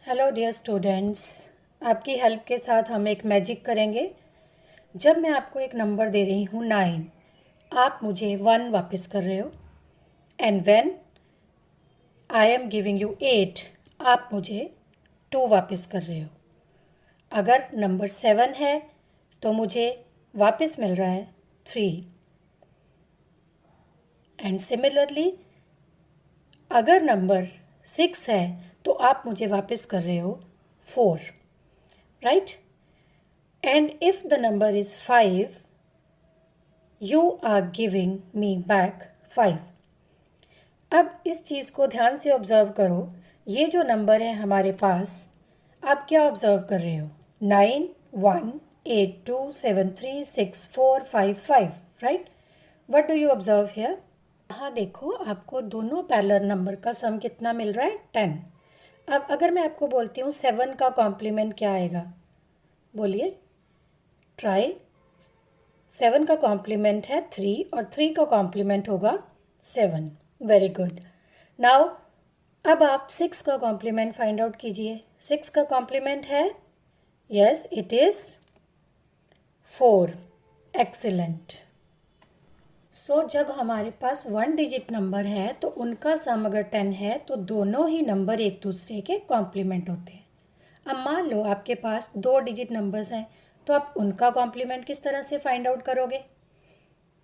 Hello dear students, आपकी help के साथ हम एक मैजिक करेंगे। जब मैं आपको एक नंबर दे रही हूँ 9, आप मुझे 1 वापस कर रहे हो। And when I am giving you 8, आप मुझे 2 वापस कर रहे हो। अगर नंबर 7 है तो मुझे वापस मिल रहा है 3। एंड सिमिलरली अगर नंबर 6 है तो आप मुझे वापस कर रहे हो 4, right? And if the number is 5, you are giving me back 5. अब इस चीज़ को ध्यान से ऑब्ज़र्व करो। ये जो नंबर है हमारे पास, आप क्या ऑब्ज़र्व कर रहे हो? 9, 1, 8, 2, 7, 3, 6, 4, 5, 5, right? What do you observe here? यहाँ देखो, आपको दोनों पैरेलल नंबर का सम कितना मिल रहा है? 10। अब अगर मैं आपको बोलती हूँ 7 का कॉम्प्लीमेंट क्या आएगा? बोलिए, ट्राई। 7 का कॉम्प्लीमेंट है 3 और 3 का कॉम्प्लीमेंट होगा 7। Very good. नाउ अब आप 6 का कॉम्प्लीमेंट फाइंड आउट कीजिए। 6 का कॉम्प्लीमेंट है, यस इट इज़ 4। एक्सीलेंट। सो जब हमारे पास 1 डिजिट नंबर है तो उनका सम अगर 10 है तो दोनों ही नंबर एक दूसरे के कॉम्प्लीमेंट होते हैं। अब मान लो आपके पास 2 डिजिट नंबर्स हैं तो आप उनका कॉम्प्लीमेंट किस तरह से फाइंड आउट करोगे?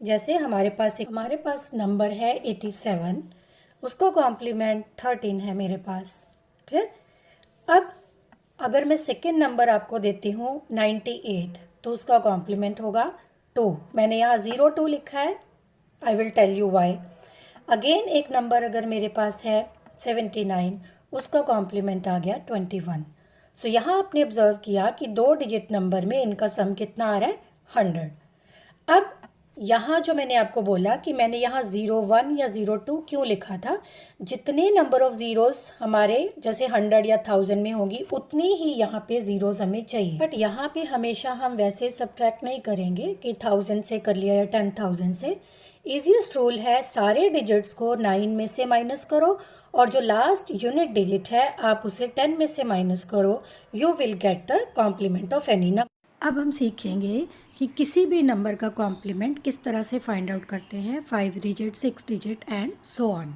जैसे हमारे पास नंबर है 87, उसका कॉम्प्लीमेंट 13 है मेरे पास। क्लियर? अब अगर मैं सेकेंड नंबर आपको देती हूँ 98, तो उसका कॉम्प्लीमेंट होगा 2। मैंने यहाँ 02 लिखा है, I will tell you why. Again एक नंबर अगर मेरे पास है 79, उसका कॉम्प्लीमेंट आ गया 21। सो यहाँ आपने ऑब्जर्व किया कि 2 डिजिट नंबर में इनका सम कितना आ रहा है? 100। अब यहाँ जो मैंने आपको बोला कि मैंने यहाँ 01 या 02 क्यों लिखा था, जितने नंबर ऑफ ज़ीरोस हमारे जैसे 100 या 1000 में होगी उतनी ही यहाँ पे ज़ीरोस हमें चाहिए। बट यहाँ पे हमेशा हम वैसे सब्ट्रैक्ट नहीं करेंगे कि 1000 से कर लिया या 10,000 से। ईजीएस्ट रूल है, सारे डिजिट्स को 9 में से माइनस करो और जो लास्ट यूनिट डिजिट है आप उसे 10 में से माइनस करो। You will get the complement of any number. अब हम सीखेंगे कि किसी भी नंबर का कॉम्प्लीमेंट किस तरह से फाइंड आउट करते हैं। 5 digit, 6 digit and so on.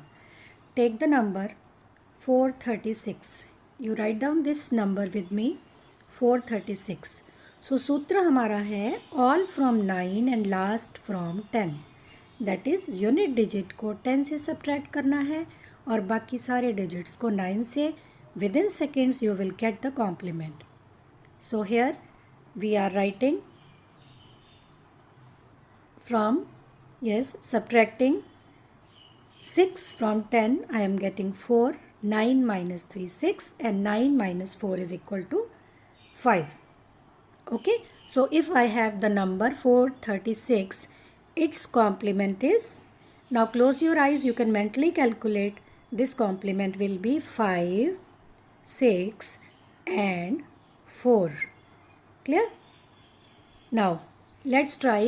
Take the number 436। You write down this number with me, 436। So सूत्र हमारा है all from 9 and last from 10। That is unit digit को 10 से सब्ट्रैक्ट करना है और बाकी सारे डिजिट्स को 9 से। Within seconds you will get the complement. So here we are writing from, yes, subtracting 6 from 10, I am getting 4. 9 minus 3, 6, and 9 minus 4 is equal to 5. Okay, so if I have the number 436, its complement is, now close your eyes, you can mentally calculate. This complement will be 5, 6 and 4. Clear? Now let's try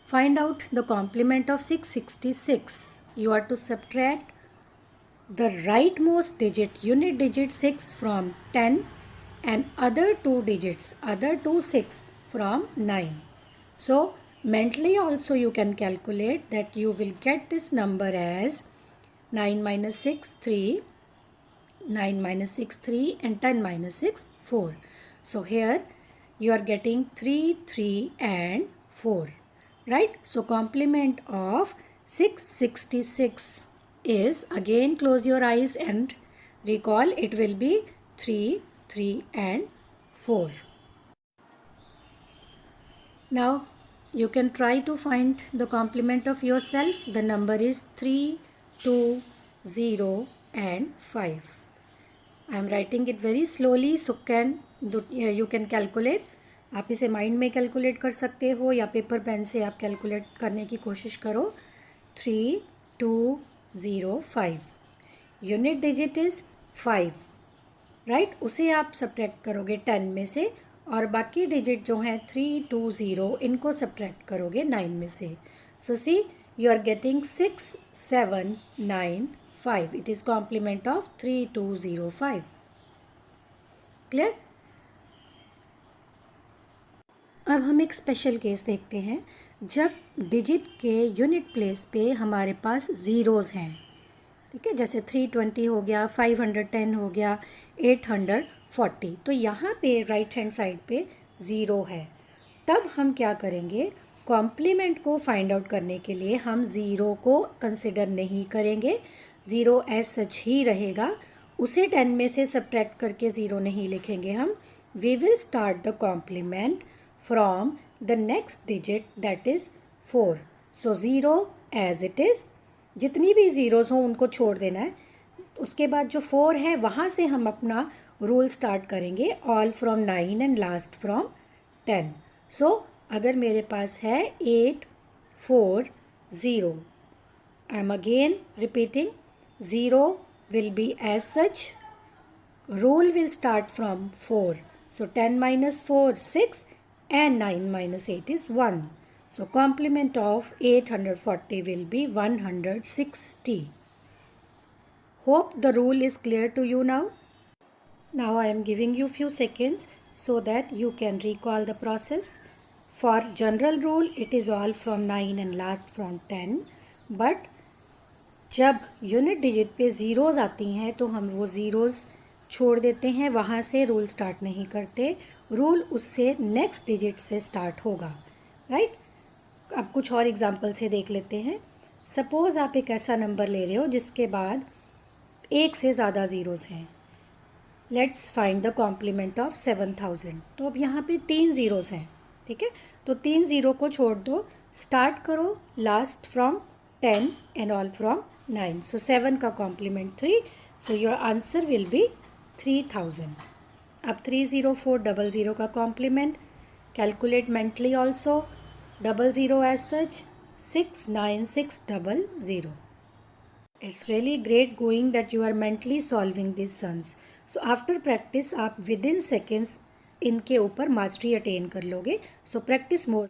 find out the complement of 666. You are to subtract the rightmost digit, unit digit 6 from 10 and other two digits, other two 6 from 9. So mentally also you can calculate that you will get this number as 9 minus 6, 3, 9 minus 6, 3 and 10 minus 6, 4. So here you are getting 3, 3 and 4, right? So complement of 666 is, again close your eyes and recall, it will be 3, 3 and 4. Now you can try to find the complement of yourself. The number is 3, 2, 0 and 5. I am writing it very slowly, so you can calculate. आप इसे mind में calculate कर सकते हो या paper pen से आप calculate करने की कोशिश करो। 3, 2, 0, 5। Unit digit is 5, right? उसे आप सब्ट्रैक्ट करोगे 10 में से और बाकी डिजिट जो हैं 3, 2, 0 इनको सब्ट्रैक्ट करोगे 9 में से। सो सी you are getting 6, 7, 9, 5. It is complement of 3, 2, 0, 5. Clear? अब हम एक स्पेशल केस देखते हैं जब डिजिट के यूनिट प्लेस पे हमारे पास ज़ीरोज़ हैं, ठीक है, जैसे 320 हो गया, 510 हो गया, 840। तो यहाँ पे राइट हैंड साइड पे ज़ीरो है। तब हम क्या करेंगे, कॉम्प्लीमेंट को फाइंड आउट करने के लिए हम ज़ीरो को कंसिडर नहीं करेंगे, ज़ीरो एज सच ही रहेगा, उसे 10 में से सब्ट्रैक्ट करके ज़ीरो नहीं लिखेंगे हम। We will start the complement from the next digit that is 4। So zero as it is, जितनी भी ज़ीरोज़ हों उनको छोड़ देना है। उसके बाद जो 4 है वहाँ से हम अपना रूल स्टार्ट करेंगे, all from 9 and last from 10। सो अगर मेरे पास है 8 4 0, I am again repeating, zero will be as such, rule will start from 4. So 10 minus 4 6 and 9 minus 8 is 1. So complement of 840 will be 160. Hope the rule is clear to you now. Now I am giving you few seconds so that you can recall the process. For general rule it is all from 9 and last from 10, but जब unit digit पे zeros आती हैं तो हम वो zeros छोड़ देते हैं, वहाँ से रूल स्टार्ट नहीं करते, रूल उससे नेक्स्ट डिजिट से स्टार्ट होगा, राइट? अब कुछ और एग्जांपल से देख लेते हैं। सपोज़ आप एक ऐसा नंबर ले रहे हो जिसके बाद एक से ज़्यादा ज़ीरोज़ हैं। Let's find the complement of 7000। तो अब यहाँ पे 3 ज़ीरोज़ हैं, ठीक है, तो 3 ज़ीरो को छोड़ दो, स्टार्ट करो last from 10 and all from 9. So 7 का complement 3. So your answer will be 3000. अब 30400 का complement calculate mentally also, 00 as such 69600. It's really great going that you are mentally solving these sums. So after practice आप within seconds इनके ऊपर mastery attain कर लोगे. So practice more.